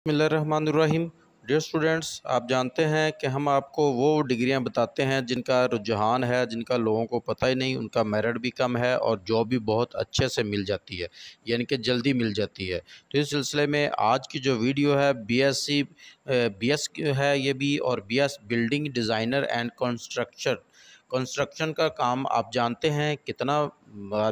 बिस्मिल्लाहिर्रहमानिर्रहीम। Dear students, आप जानते हैं कि हम आपको वो डिग्रियां बताते हैं जिनका रुझान है, जिनका लोगों को पता ही नहीं, उनका मेरिट भी कम है और जॉब भी बहुत अच्छे से मिल जाती है, यानी कि जल्दी मिल जाती है। तो इस सिलसिले में आज की जो वीडियो है बीएस है ये भी, और BS building designer and construction का काम आप जानते हैं कितना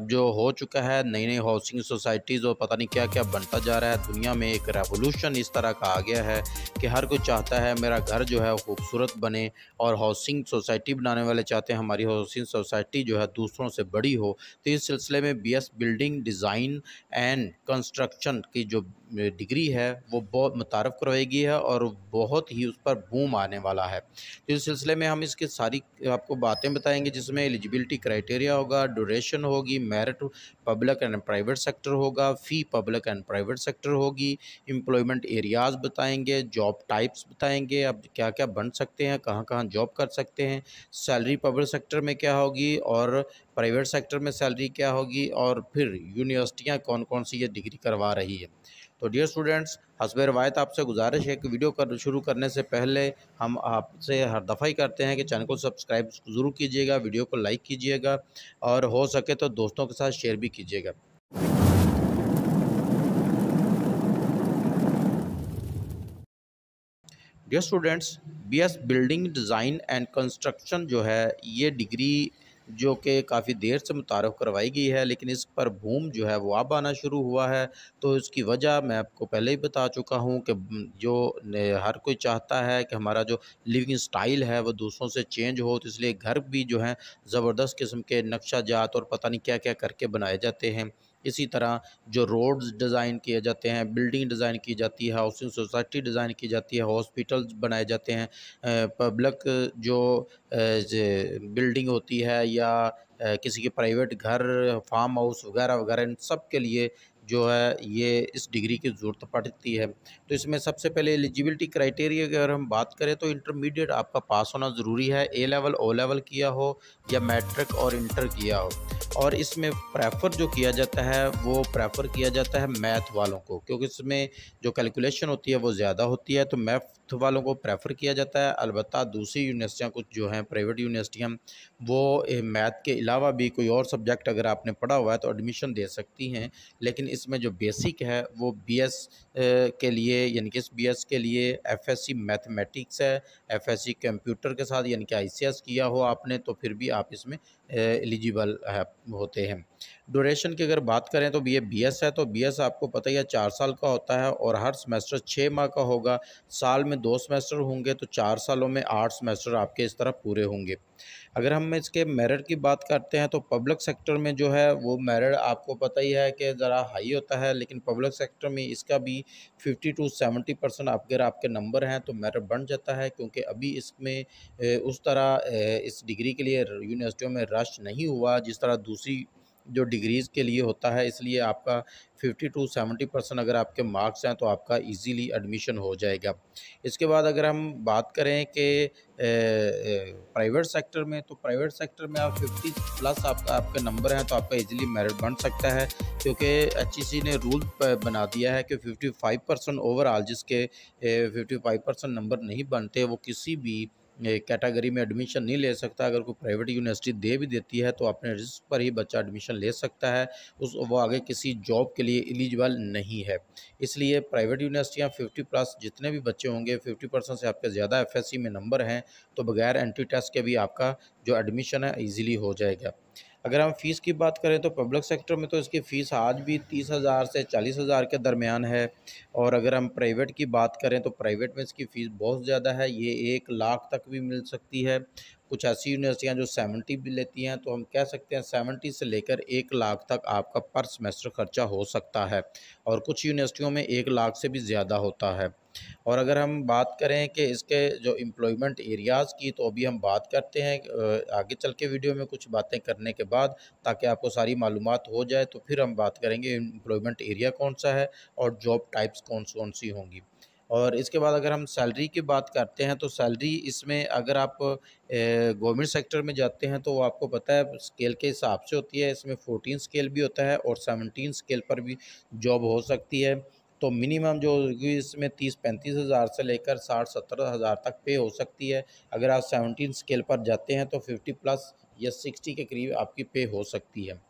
जो हो चुका है। नई नई हाउसिंग सोसाइटीज़ और पता नहीं क्या क्या बनता जा रहा है। दुनिया में एक रेवोल्यूशन इस तरह का आ गया है कि हर कोई चाहता है मेरा घर जो है खूबसूरत बने, और हाउसिंग सोसाइटी बनाने वाले चाहते हैं हमारी हाउसिंग सोसाइटी जो है दूसरों से बड़ी हो। तो इस सिलसिले में BS building design and construction की जो डिग्री है वो बहुत मुतारफ़ करवाएगी है और बहुत ही उस पर बूम आने वाला है। तो इस सिलसिले में हम इसकी सारी आपको बातें बताएंगे, जिसमें एलिजिबिलिटी क्राइटेरिया होगा, ड्यूरेशन होगी, merit public and private sector होगा, फ़ी पब्लिक एंड प्राइवेट सेक्टर होगी, एम्प्लॉयमेंट एरियाज़ बताएंगे, जॉब टाइप्स बताएंगे, अब क्या क्या बन सकते हैं, कहाँ कहाँ जॉब कर सकते हैं, सैलरी पब्लिक सेक्टर में क्या होगी और प्राइवेट सेक्टर में सैलरी क्या होगी, और फिर यूनिवर्सिटियाँ कौन कौन सी ये डिग्री करवा रही है। तो डियर स्टूडेंट्स, हस्ब रवायत आपसे गुजारिश है कि वीडियो शुरू करने से पहले हम आपसे हर दफ़ा ही करते हैं कि चैनल को सब्सक्राइब ज़रूर कीजिएगा, वीडियो को लाइक कीजिएगा और हो सके तो दोस्तों के साथ शेयर भी कीजिएगा। Dear students, BS building design and construction जो है ये डिग्री जो कि काफ़ी देर से मुतारफ़ करवाई गई है, लेकिन इस पर बूम जो है वो अब आना शुरू हुआ है। तो इसकी वजह मैं आपको पहले ही बता चुका हूँ कि जो हर कोई चाहता है कि हमारा जो लिविंग स्टाइल है वो दूसरों से चेंज हो, तो इसलिए घर भी जो है ज़बरदस्त किस्म के नक्शा जात और पता नहीं क्या क्या करके बनाए जाते हैं। इसी तरह जो रोड्स डिज़ाइन किए जाते हैं, बिल्डिंग डिज़ाइन की जाती है, हाउसिंग सोसाइटी डिज़ाइन की जाती है, हॉस्पिटल्स बनाए जाते हैं, पब्लिक जो बिल्डिंग होती है या किसी के प्राइवेट घर, फार्म हाउस वगैरह वगैरह, इन सब के लिए जो है ये इस डिग्री की ज़रूरत पड़ती है। तो इसमें सबसे पहले एलिजिबिलिटी क्राइटेरिया की अगर हम बात करें तो इंटरमीडिएट आपका पास होना ज़रूरी है। ए लेवल, ओ लेवल किया हो या मैट्रिक और इंटर किया हो। और इसमें प्रेफर जो किया जाता है वो प्रेफर किया जाता है मैथ वालों को, क्योंकि इसमें जो कैलकुलेशन होती है वो ज़्यादा होती है, तो मैथ वालों को प्रेफर किया जाता है। अलबत्ता दूसरी यूनिवर्सिटियाँ कुछ जो हैं प्राइवेट यूनिवर्सिटियाँ, वो मैथ के अलावा भी कोई और सब्जेक्ट अगर आपने पढ़ा हुआ है तो एडमिशन दे सकती हैं। लेकिन इसमें जो बेसिक है वो बीएस के लिए, यानी कि इस बीएस के लिए एफएससी मैथमेटिक्स है, एफएससी कंप्यूटर के साथ यानी कि आईसीएस किया हो आपने, तो फिर भी आप इसमें एलिजिबल है होते हैं। ड्यूरेशन की अगर बात करें तो ये बीएस है, तो बीएस आपको पता ही है 4 साल का होता है और हर सेमेस्टर 6 माह का होगा। साल में 2 सेमेस्टर होंगे, तो 4 सालों में 8 सेमेस्टर आपके इस तरह पूरे होंगे। अगर हम इसके मेरिट की बात करते हैं तो पब्लिक सेक्टर में जो है वो मेरिट आपको पता ही है कि ज़रा हाई होता है, लेकिन पब्लिक सेक्टर में इसका भी 50 टू 70% अगर आपके नंबर हैं तो मेरिट बढ़ जाता है, क्योंकि अभी इसमें उस तरह इस डिग्री के लिए यूनिवर्सिटियों में रश नहीं हुआ जिस तरह दूसरी जो डिग्रीज़ के लिए होता है। इसलिए आपका 50 टू 70% अगर आपके मार्क्स हैं तो आपका इजीली एडमिशन हो जाएगा। इसके बाद अगर हम बात करें कि प्राइवेट सेक्टर में, तो प्राइवेट सेक्टर में आप 50 प्लस आपके नंबर हैं तो आपका इजीली मेरिट बन सकता है, क्योंकि एचईसी ने रूल बना दिया है कि 55% ओवरऑल जिसके 55% नंबर नहीं बनते वो किसी भी कैटेगरी में एडमिशन नहीं ले सकता। अगर कोई प्राइवेट यूनिवर्सिटी दे भी देती है तो अपने रिस्क पर ही बच्चा एडमिशन ले सकता है, वो आगे किसी जॉब के लिए एलिजिबल नहीं है। इसलिए प्राइवेट यूनिवर्सिटियाँ 50 प्लस जितने भी बच्चे होंगे, 50% से आपके ज़्यादा एफएससी में नंबर हैं तो बगैर एंट्री टेस्ट के भी आपका जो एडमिशन है ईज़िली हो जाएगा। अगर हम फ़ीस की बात करें तो पब्लिक सेक्टर में तो इसकी फ़ीस आज भी 30,000 से 40,000 के दरमियान है, और अगर हम प्राइवेट की बात करें तो प्राइवेट में इसकी फ़ीस बहुत ज़्यादा है, ये 1 लाख तक भी मिल सकती है। कुछ ऐसी यूनिवर्सिटियाँ जो 70 भी लेती हैं, तो हम कह सकते हैं 70 से लेकर 1 लाख तक आपका पर सेमेस्टर खर्चा हो सकता है, और कुछ यूनिवर्सिटियों में 1 लाख से भी ज़्यादा होता है। और अगर हम बात करें कि इसके जो एम्प्लॉयमेंट एरियाज़ की, तो अभी हम बात करते हैं आगे चल के वीडियो में कुछ बातें करने के बाद, ताकि आपको सारी मालूमात हो जाए, तो फिर हम बात करेंगे एम्प्लॉयमेंट एरिया कौन सा है और जॉब टाइप्स कौन कौन सी होंगी। और इसके बाद अगर हम सैलरी की बात करते हैं तो सैलरी इसमें अगर आप गवर्नमेंट सेक्टर में जाते हैं तो वो आपको पता है स्केल के हिसाब से होती है। इसमें 14 स्केल भी होता है और 17 स्केल पर भी जॉब हो सकती है। तो मिनिमम जो होगी इसमें 30-35 हज़ार से लेकर 60-70 हज़ार तक पे हो सकती है। अगर आप 17 स्केल पर जाते हैं तो 50 प्लस या 60 के करीब आपकी पे हो सकती है।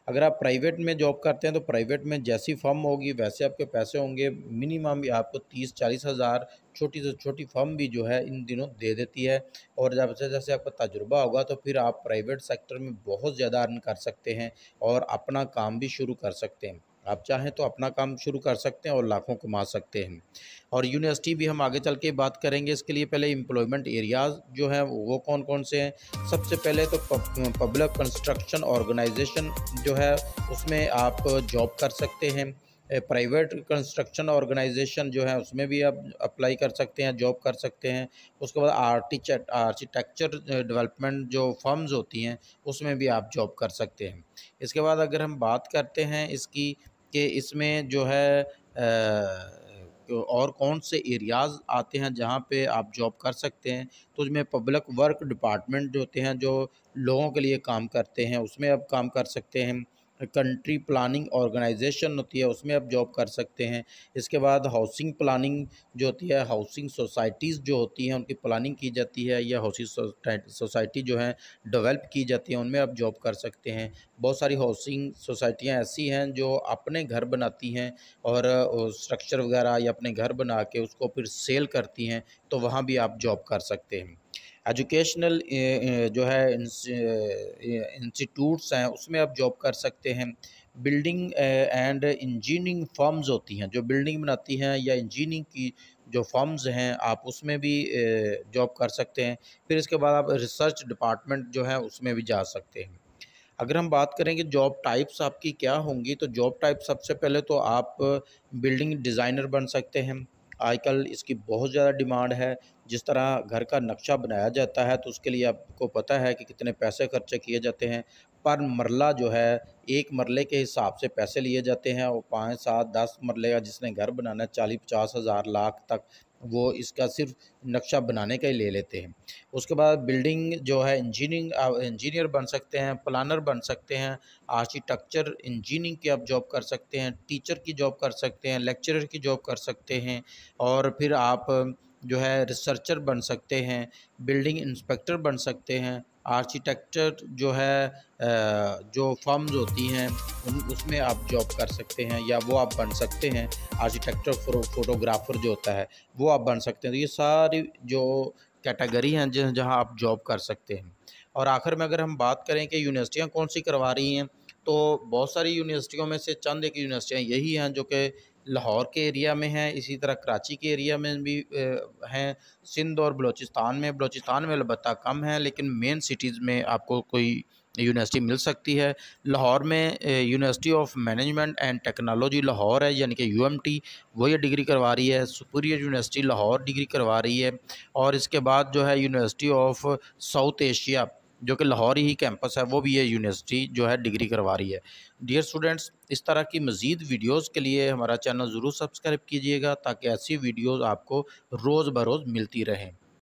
अगर आप प्राइवेट में जॉब करते हैं तो प्राइवेट में जैसी फर्म होगी वैसे आपके पैसे होंगे। मिनिमम आपको 30-40 हज़ार छोटी से छोटी फर्म भी जो है इन दिनों दे देती है। और जब जैसे जैसे आपका तजुर्बा होगा तो फिर आप प्राइवेट सेक्टर में बहुत ज़्यादा अर्न कर सकते हैं और अपना काम भी शुरू कर सकते हैं। आप चाहें तो अपना काम शुरू कर सकते हैं और लाखों कमा सकते हैं। और यूनिवर्सिटी भी हम आगे चल के बात करेंगे। इसके लिए पहले एम्प्लॉयमेंट एरियाज़ जो हैं वो कौन कौन से हैं। सबसे पहले तो पब्लिक कंस्ट्रक्शन ऑर्गेनाइजेशन जो है उसमें आप जॉब कर सकते हैं। प्राइवेट कंस्ट्रक्शन ऑर्गेनाइजेशन जो है उसमें भी आप अप्लाई कर सकते हैं, जॉब कर सकते हैं। उसके बाद आर्किटेक्चर डेवलपमेंट जो फर्म्स होती हैं उसमें भी आप जॉब कर सकते हैं। इसके बाद अगर हम बात करते हैं इसकी कि इसमें जो है और कौन से एरियाज़ आते हैं जहाँ पे आप जॉब कर सकते हैं, तो उसमें पब्लिक वर्क डिपार्टमेंट जो होते हैं जो लोगों के लिए काम करते हैं उसमें आप काम कर सकते हैं। कंट्री प्लानिंग ऑर्गेनाइजेशन होती है उसमें आप जॉब कर सकते हैं। इसके बाद हाउसिंग प्लानिंग जो होती है, हाउसिंग सोसाइटीज़ जो होती हैं उनकी प्लानिंग की जाती है या हाउसिंग सोसाइटी जो है डेवलप की जाती है उनमें आप जॉब कर सकते हैं। बहुत सारी हाउसिंग सोसाइटियाँ ऐसी हैं जो अपने घर बनाती हैं और स्ट्रक्चर वगैरह या अपने घर बना के उसको फिर सेल करती हैं, तो वहाँ भी आप जॉब कर सकते हैं। एजुकेशनल जो है इंस्टीट्यूट्स हैं उसमें आप जॉब कर सकते हैं। बिल्डिंग एंड इंजीनियरिंग फर्म्स होती हैं जो बिल्डिंग बनाती हैं या इंजीनियरिंग की जो फर्म्स हैं आप उसमें भी जॉब कर सकते हैं। फिर इसके बाद आप रिसर्च डिपार्टमेंट जो है उसमें भी जा सकते हैं। अगर हम बात करें कि जॉब टाइप्स आपकी क्या होंगी, तो जॉब टाइप सबसे पहले तो आप बिल्डिंग डिज़ाइनर बन सकते हैं। आजकल इसकी बहुत ज़्यादा डिमांड है। जिस तरह घर का नक्शा बनाया जाता है तो उसके लिए आपको पता है कि कितने पैसे खर्चे किए जाते हैं। पर मरला जो है, एक मरले के हिसाब से पैसे लिए जाते हैं और 5, 7, 10 मरले का जिसने घर बनाना है 40-50 हज़ार लाख तक वो इसका सिर्फ़ नक्शा बनाने का ही ले लेते हैं। उसके बाद बिल्डिंग जो है इंजीनियर बन सकते हैं, प्लानर बन सकते हैं, आर्किटेक्चर इंजीनियरिंग की आप जॉब कर सकते हैं, टीचर की जॉब कर सकते हैं, लेक्चरर की जॉब कर सकते हैं और फिर आप जो है रिसर्चर बन सकते हैं, बिल्डिंग इंस्पेक्टर बन सकते हैं, आर्किटेक्चर जो है जो फर्म्स होती हैं उन उसमें आप जॉब कर सकते हैं या वो आप बन सकते हैं। आर्किटेक्चर फोटोग्राफर जो होता है वो आप बन सकते हैं। तो ये सारी जो कैटेगरी हैं जहाँ आप जॉब कर सकते हैं। और आखिर में अगर हम बात करें कि यूनिवर्सिटियाँ कौन सी करवा रही हैं, तो बहुत सारी यूनिवर्सिटियों में से चंद एक यूनिवर्सिटियाँ यही हैं जो कि लाहौर के एरिया में हैं, इसी तरह कराची के एरिया में भी हैं, सिंध और बलूचिस्तान में अलबत्ता कम है, लेकिन मेन सिटीज़ में आपको कोई यूनिवर्सिटी मिल सकती है। लाहौर में university of management and technology Lahore है, यानी कि यूएमटी, वो ये डिग्री करवा रही है। सुपीरियर यूनिवर्सिटी लाहौर डिग्री करवा रही है। और इसके बाद जो है यूनिवर्सिटी ऑफ साउथ एशिया जो कि लाहौर ही कैंपस है, वो भी ये यूनिवर्सिटी जो है डिग्री करवा रही है। डियर स्टूडेंट्स, इस तरह की मज़ीद वीडियोज़ के लिए हमारा चैनल ज़रूर सब्सक्राइब कीजिएगा ताकि ऐसी वीडियोज़ आपको रोज़ बरोज़ मिलती रहें।